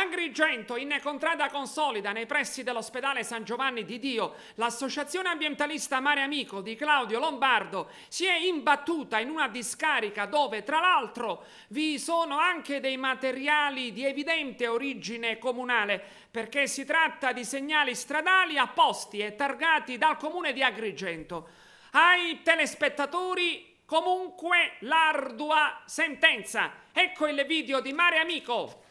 Agrigento, in contrada consolida, nei pressi dell'ospedale San Giovanni di Dio, l'associazione ambientalista Mare Amico di Claudio Lombardo si è imbattuta in una discarica dove, tra l'altro, vi sono anche dei materiali di evidente origine comunale, perché si tratta di segnali stradali apposti e targati dal comune di Agrigento. Ai telespettatori, comunque, l'ardua sentenza. Ecco il video di Mare Amico.